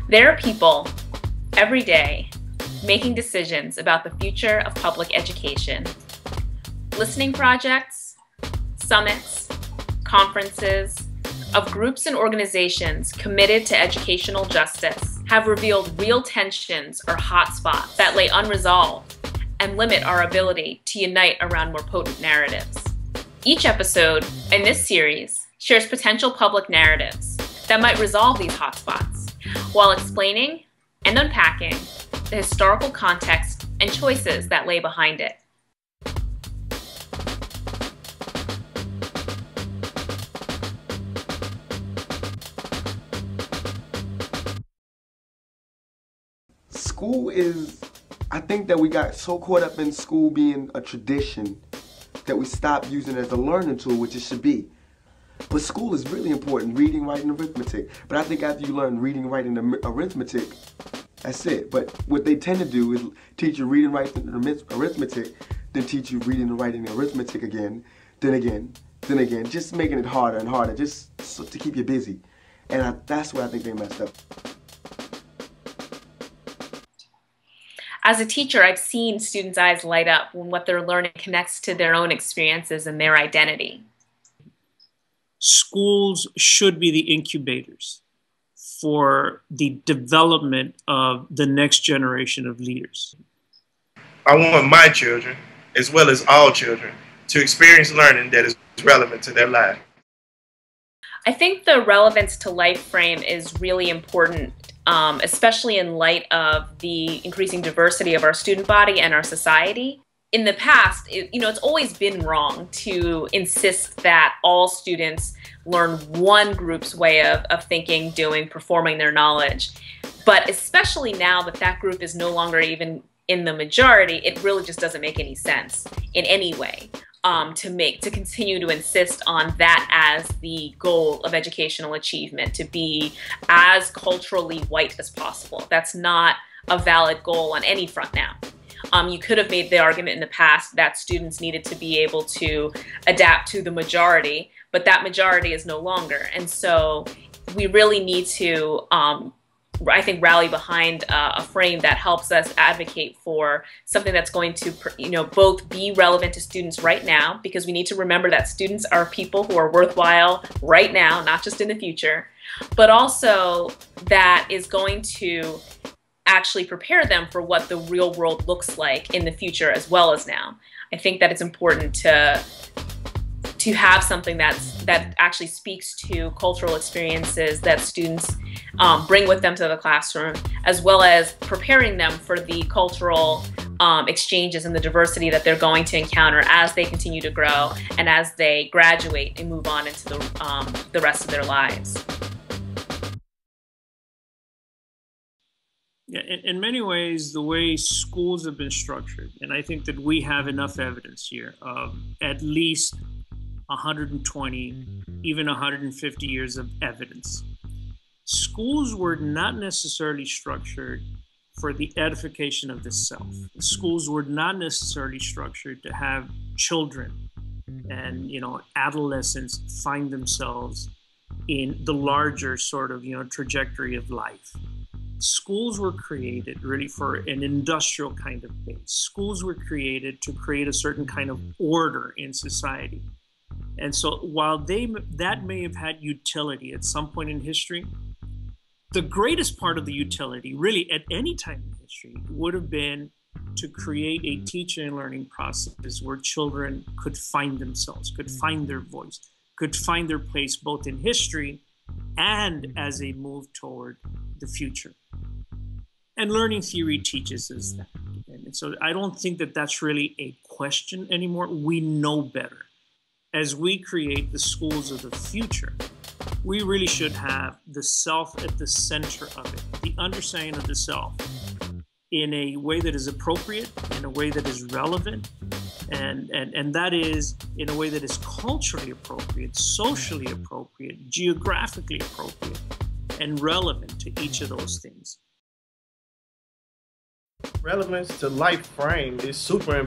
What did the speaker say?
There are people every day making decisions about the future of public education. Listening projects, summits, conferences of groups and organizations committed to educational justice have revealed real tensions or hotspots that lay unresolved and limit our ability to unite around more potent narratives. Each episode in this series shares potential public narratives that might resolve these hotspots while explaining and unpacking the historical context and choices that lay behind it. School is, I think that we got so caught up in school being a tradition that we stopped using it as a learning tool, which it should be. But school is really important, reading, writing, arithmetic. But I think after you learn reading, writing, and arithmetic, that's it. But what they tend to do is teach you reading, writing, and arithmetic, then teach you reading and writing and arithmetic again, then again, just making it harder and harder, just to keep you busy. And that's where I think they messed up. As a teacher, I've seen students' eyes light up when what they're learning connects to their own experiences and their identity. Schools should be the incubators for the development of the next generation of leaders. I want my children, as well as all children, to experience learning that is relevant to their life. I think the relevance to life frame is really important, especially in light of the increasing diversity of our student body and our society. In the past, it's always been wrong to insist that all students learn one group's way of thinking, doing, performing their knowledge. But especially now that that group is no longer even in the majority, it really just doesn't make any sense in any way to continue to insist on that as the goal of educational achievement, to be as culturally white as possible. That's not a valid goal on any front now. You could have made the argument in the past that students needed to be able to adapt to the majority, but that majority is no longer. And so we really need to, I think, rally behind a frame that helps us advocate for something that's going to, both be relevant to students right now, because we need to remember that students are people who are worthwhile right now, not just in the future, but also that is going to actually prepare them for what the real world looks like in the future as well as now. I think that it's important to have something that actually speaks to cultural experiences that students bring with them to the classroom, as well as preparing them for the cultural exchanges and the diversity that they're going to encounter as they continue to grow and as they graduate and move on into the rest of their lives. Yeah, in many ways, the way schools have been structured, and I think that we have enough evidence here of at least 120, even 150 years of evidence. Schools were not necessarily structured for the edification of the self. Schools were not necessarily structured to have children and adolescents find themselves in the larger sort of trajectory of life. Schools were created really for an industrial kind of base. Schools were created to create a certain kind of order in society. And so while that may have had utility at some point in history, the greatest part of the utility really at any time in history would have been to create a teaching and learning process where children could find themselves, could find their voice, could find their place both in history and as they move toward the future. And learning theory teaches us that. And so I don't think that that's really a question anymore. We know better. As we create the schools of the future, we really should have the self at the center of it, the understanding of the self in a way that is appropriate, in a way that is relevant, and that is in a way that is culturally appropriate, socially appropriate, geographically appropriate, and relevant to each of those things. Relevance to life frame is super important.